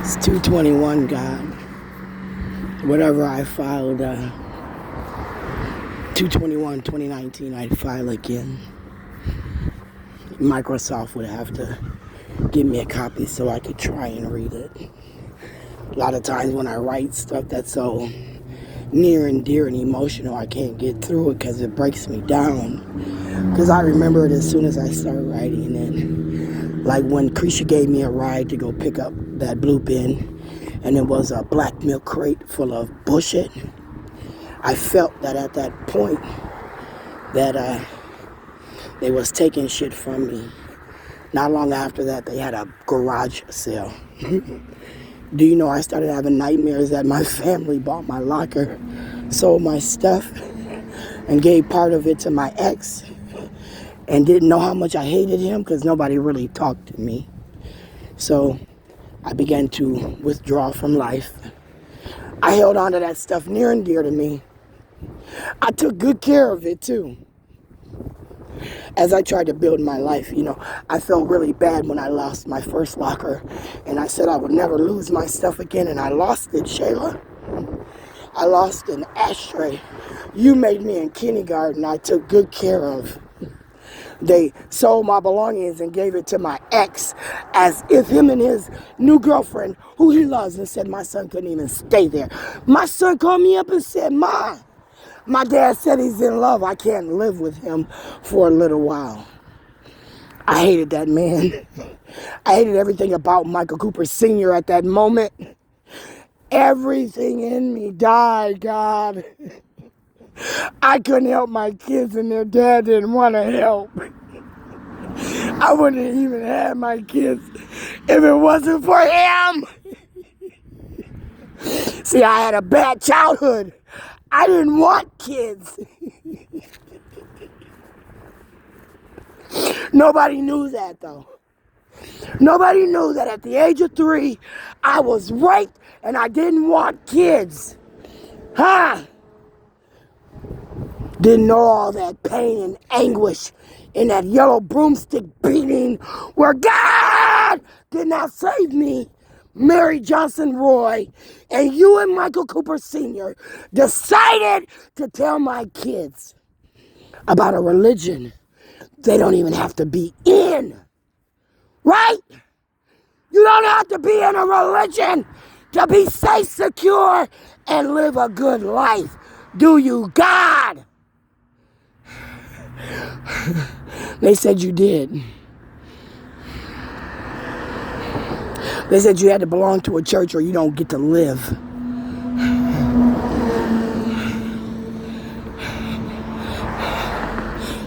It's 221, God. Whatever I filed, 221, 2019, I'd file again. Microsoft would have to give me a copy so I could try and read it. A lot of times when I write stuff that's so near and dear and emotional, I can't get through it because it breaks me down. Because I remember it as soon as I start writing it. Like when Krisha gave me a ride to go pick up that blue bin, and it was a black milk crate full of bullshit. I felt that at that point that they was taking shit from me. Not long after that, they had a garage sale. Do you know I started having nightmares that my family bought my locker, sold my stuff, and gave part of it to my ex, and didn't know how much I hated him because nobody really talked to me. So I began to withdraw from life. I held on to that stuff near and dear to me. I took good care of it too. As I tried to build my life, I felt really bad when I lost my first locker, and I said I would never lose my stuff again, and I lost it, Shayla. I lost an ashtray you made me in kindergarten. I took good care of. They sold my belongings and gave it to my ex as if him and his new girlfriend, who he loves, and said my son couldn't even stay there. My son called me up and said, "Ma, my dad said he's in love. I can't live with him for a little while." I hated that man. I hated everything about Michael Cooper Sr. at that moment. Everything in me died, God. I couldn't help my kids and their dad didn't want to help. I wouldn't have even had my kids if it wasn't for him. See, I had a bad childhood. I didn't want kids. Nobody knew that, though. Nobody knew that at the age of 3, I was raped and I didn't want kids. Huh? Didn't know all that pain and anguish in that yellow broomstick beating where God did not save me. Mary Johnson Roy and you and Michael Cooper Sr. decided to tell my kids about a religion they don't even have to be in. Right? You don't have to be in a religion to be safe, secure, and live a good life. Do you, God? They said you did. They said you had to belong to a church or you don't get to live.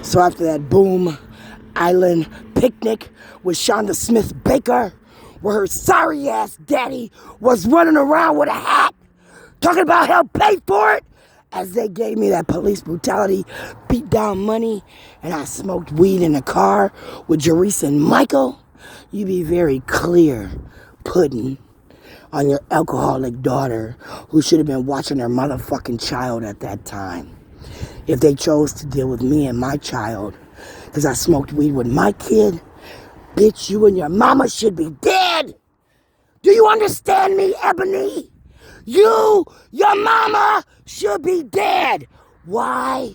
So after that Boom Island picnic with Shonda Smith Baker, where her sorry ass daddy was running around with a hat, talking about help pay for it, as they gave me that police brutality, beat down money, and I smoked weed in the car with Jerice and Michael, you be very clear, Puddin', on your alcoholic daughter who should have been watching her motherfucking child at that time. If they chose to deal with me and my child, because I smoked weed with my kid, bitch, you and your mama should be dead. Do you understand me, Ebony? You, your mama, should be dead. Why?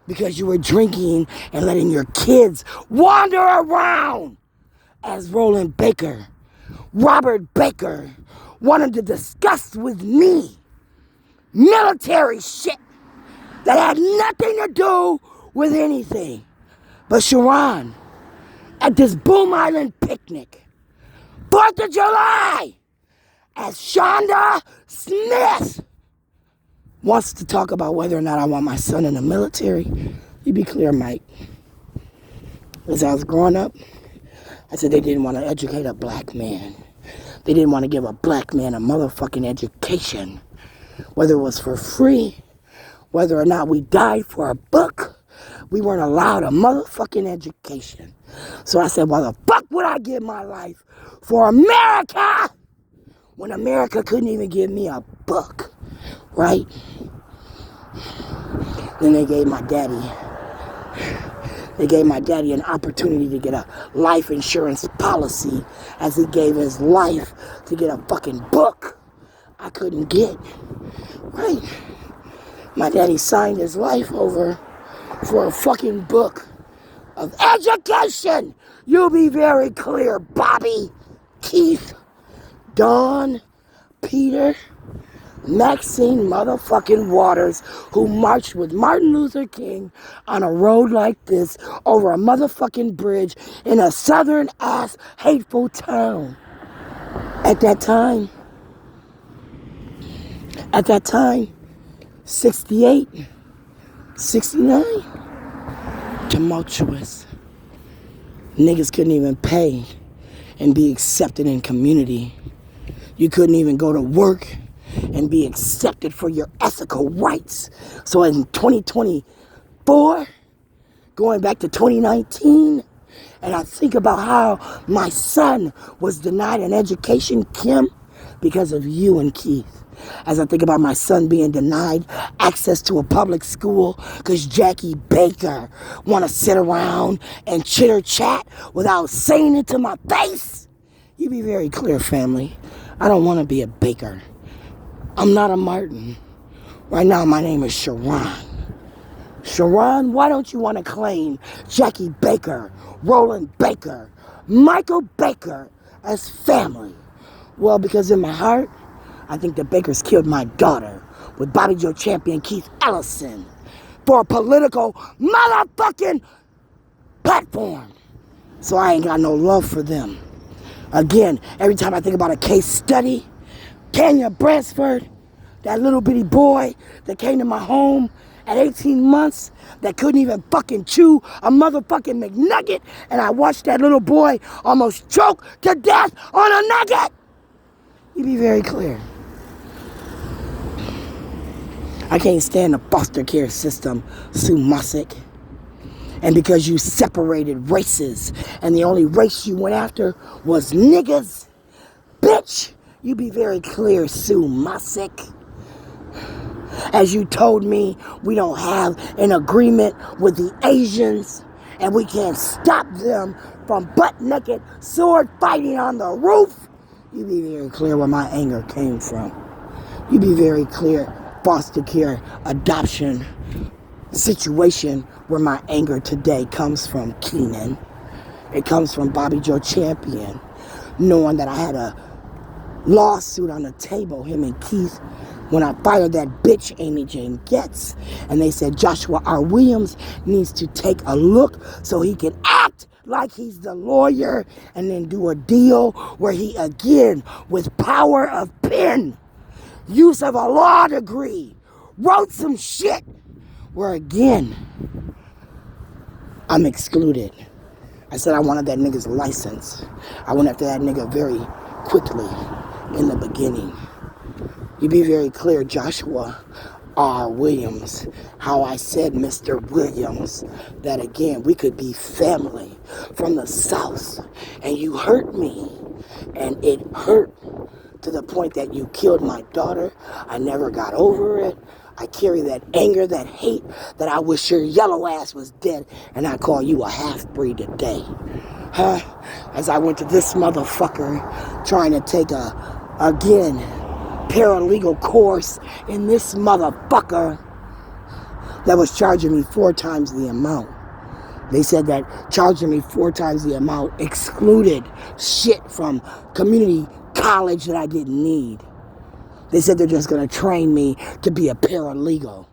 Because you were drinking and letting your kids wander around as Roland Baker, Robert Baker, wanted to discuss with me military shit that had nothing to do with anything. But Sharon, at this Boom Island picnic, 4th of July, as Shonda Smith wants to talk about whether or not I want my son in the military, you be clear, Mike. As I was growing up, I said they didn't want to educate a black man. They didn't want to give a black man a motherfucking education. Whether it was for free, whether or not we died for a book, we weren't allowed a motherfucking education. So I said, why the fuck would I give my life for America when America couldn't even give me a book, right? Then they gave my daddy They gave my daddy an opportunity to get a life insurance policy as he gave his life to get a fucking book I couldn't get. Right? My daddy signed his life over for a fucking book of education. You'll be very clear, Bobby, Keith, Dawn, Peter, Maxine motherfucking Waters, who marched with Martin Luther King on a road like this over a motherfucking bridge in a southern ass hateful town. At that time, 68, 69, tumultuous. Niggas couldn't even pay and be accepted in community. You couldn't even go to work and be accepted for your ethical rights. So in 2024, going back to 2019, and I think about how my son was denied an education, Kim, because of you and Keith. As I think about my son being denied access to a public school because Jackie Baker want to sit around and chitter chat without saying it to my face. You be very clear, family. I don't want to be a Baker. I'm not a Martin. Right now, my name is Sharon. Sharon, why don't you want to claim Jackie Baker, Roland Baker, Michael Baker as family? Well, because in my heart, I think the Bakers killed my daughter with Bobby Joe champion Keith Ellison for a political motherfucking platform. So I ain't got no love for them. Again, every time I think about a case study, Tanya Bransford, that little bitty boy that came to my home at 18 months that couldn't even fucking chew a motherfucking McNugget, and I watched that little boy almost choke to death on a nugget. You be very clear. I can't stand the foster care system, Sue Mosick. And because you separated races and the only race you went after was niggas, bitch, you be very clear, Sue Mosick. As you told me, we don't have an agreement with the Asians and we can't stop them from butt-naked sword fighting on the roof. You be very clear where my anger came from. You be very clear, foster care, adoption situation, where my anger today comes from, Keenan. It comes from Bobby Joe Champion, knowing that I had a lawsuit on the table, him and Keith, when I fired that bitch Amy Jane Getz, and they said Joshua R. Williams needs to take a look so he can act like he's the lawyer and then do a deal where he, again, with power of pen, use of a law degree, wrote some shit where, again, I'm excluded. I said I wanted that nigga's license. I went after that nigga very quickly in the beginning. You be very clear, Joshua R. Williams, how I said, Mr. Williams, that again, we could be family from the South. And you hurt me. And it hurt to the point that you killed my daughter. I never got over it. I carry that anger, that hate, that I wish your yellow ass was dead, and I call you a half-breed today. Huh? As I went to this motherfucker trying to take again, paralegal course in this motherfucker that was charging me 4 times the amount. They said that charging me 4 times the amount excluded shit from community college that I didn't need. They said they're just going to train me to be a paralegal.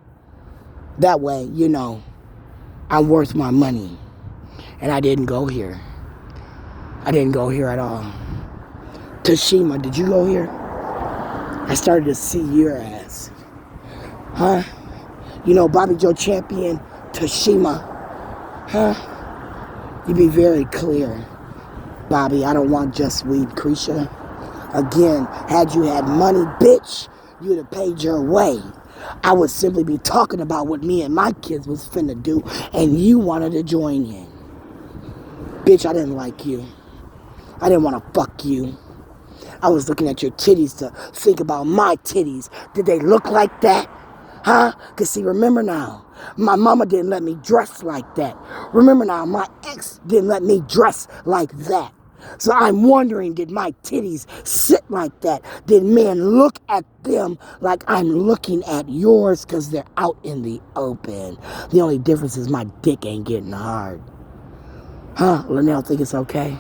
That way, you know, I'm worth my money. And I didn't go here. I didn't go here at all. Tashima, did you go here? I started to see your ass. Huh? You know, Bobby Joe Champion, Tashima. Huh? You be very clear. Bobby, I don't want just weed, Krisha. Again, had you had money, bitch, you'd have paid your way. I would simply be talking about what me and my kids was finna do, and you wanted to join in. Bitch, I didn't like you. I didn't want to fuck you. I was looking at your titties to think about my titties. Did they look like that? Huh? Because see, remember now, my mama didn't let me dress like that. Remember now, my ex didn't let me dress like that. So I'm wondering, did my titties sit like that? Did men look at them like I'm looking at yours because they're out in the open? The only difference is my dick ain't getting hard. Huh? Linnell think it's okay?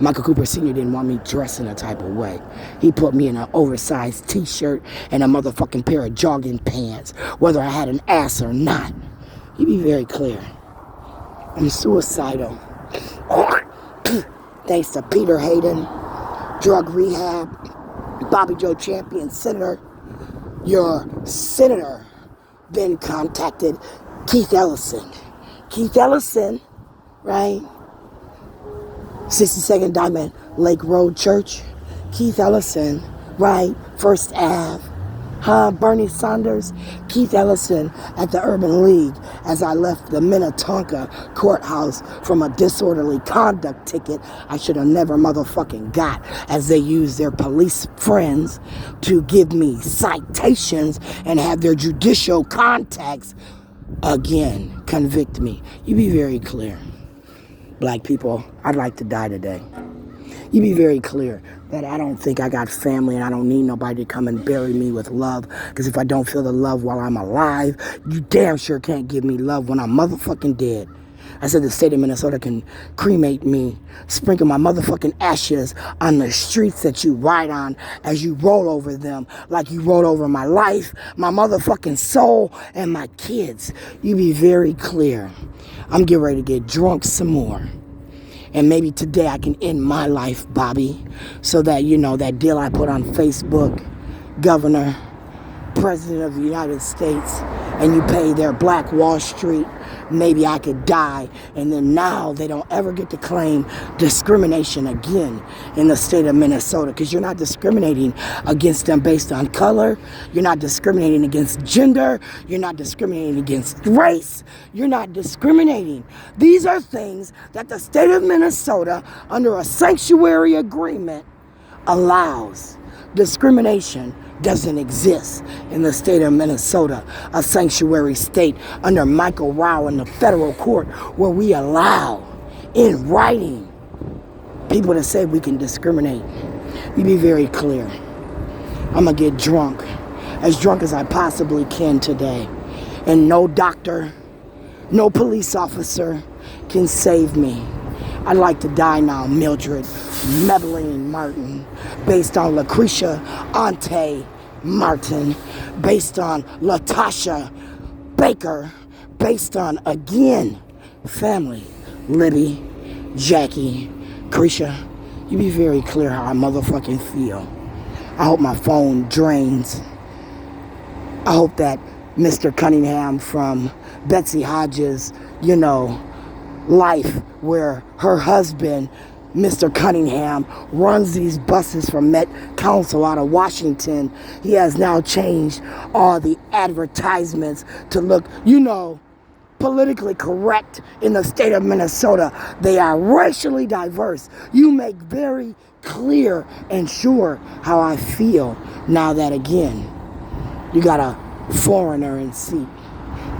Michael Cooper Sr. didn't want me dressing a type of way. He put me in an oversized t-shirt and a motherfucking pair of jogging pants, whether I had an ass or not. You be very clear. I'm suicidal. Thanks to Peter Hayden, drug rehab, Bobby Joe Champion, Senator. Your senator then contacted Keith Ellison. Keith Ellison, right? 62nd Diamond Lake Road Church. Keith Ellison, right? First Ave. Bernie Sanders, Keith Ellison at the Urban League as I left the Minnetonka courthouse from a disorderly conduct ticket I should have never motherfucking got, as they used their police friends to give me citations and have their judicial contacts again convict me. You be very clear. Black people, I'd like to die today. You be very clear that I don't think I got family and I don't need nobody to come and bury me with love. Because if I don't feel the love while I'm alive, you damn sure can't give me love when I'm motherfucking dead. I said the state of Minnesota can cremate me, sprinkle my motherfucking ashes on the streets that you ride on as you roll over them like you rolled over my life, my motherfucking soul, and my kids. You be very clear. I'm getting ready to get drunk some more. And maybe today I can end my life, Bobby, so that, you know, that deal I put on Facebook, Governor, President of the United States, and you pay their Black Wall Street, maybe I could die. And then now they don't ever get to claim discrimination again in the state of Minnesota, because you're not discriminating against them based on color. You're not discriminating against gender. You're not discriminating against race. You're not discriminating. These are things that the state of Minnesota, under a sanctuary agreement, allows. Discrimination doesn't exist in the state of Minnesota, a sanctuary state under Michael Rao in the federal court, where we allow in writing people to say we can discriminate. You be very clear. I'm gonna get drunk as I possibly can today, and no doctor, no police officer can save me. I'd like to die now, Mildred Maybelline Martin, based on Lucretia Ante Martin, based on Latasha Baker, based on, again, family, Libby, Jackie, Krisha. You be very clear how I motherfucking feel. I hope my phone drains. I hope that Mr. Cunningham from Betsy Hodges, you know, life, where her husband, Mr. Cunningham, runs these buses from Met Council out of Washington. He has now changed all the advertisements to look, you know, politically correct in the state of Minnesota. They are racially diverse. You make very clear and sure how I feel now that, again, you got a foreigner in seat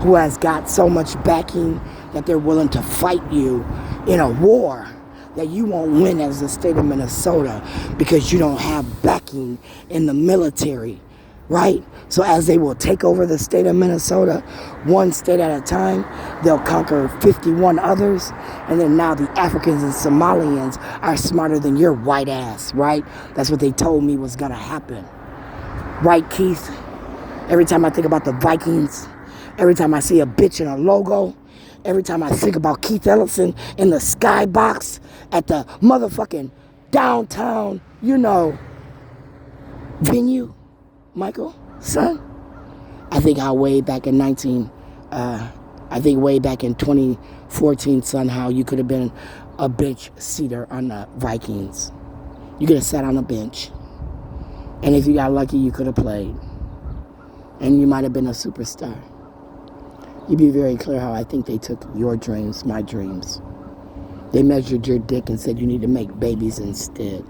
who has got so much backing that they're willing to fight you in a war that you won't win as the state of Minnesota, because you don't have backing in the military, right? So as they will take over the state of Minnesota, one state at a time, they'll conquer 51 others, and then now the Africans and Somalians are smarter than your white ass, right? That's what they told me was gonna happen. Right, Keith? Every time I think about the Vikings, every time I see a bitch in a logo, every time I think about Keith Ellison in the skybox at the motherfucking downtown, you know, venue, Michael, son, I think way back in 2014, son, how you could have been a bench seater on the Vikings. You could have sat on a bench. And if you got lucky, you could have played. And you might have been a superstar. You be very clear how I think they took your dreams, my dreams. They measured your dick and said you need to make babies instead.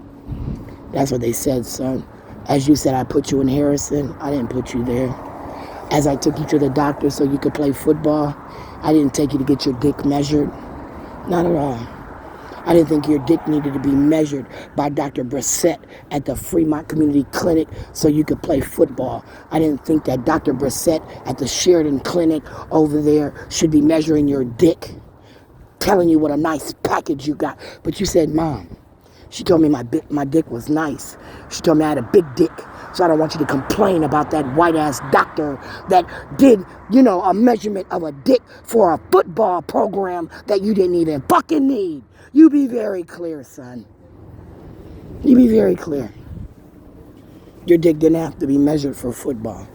That's what they said, son. As you said, I put you in Harrison. I didn't put you there. As I took you to the doctor so you could play football, I didn't take you to get your dick measured. Not at all. I didn't think your dick needed to be measured by Dr. Bresette at the Fremont Community Clinic so you could play football. I didn't think that Dr. Bresette at the Sheridan Clinic over there should be measuring your dick, telling you what a nice package you got. But you said, Mom, she told me my dick was nice. She told me I had a big dick. So I don't want you to complain about that white-ass doctor that did, a measurement of a dick for a football program that you didn't even fucking need. You be very clear, son. You be very clear. Your dick didn't have to be measured for football.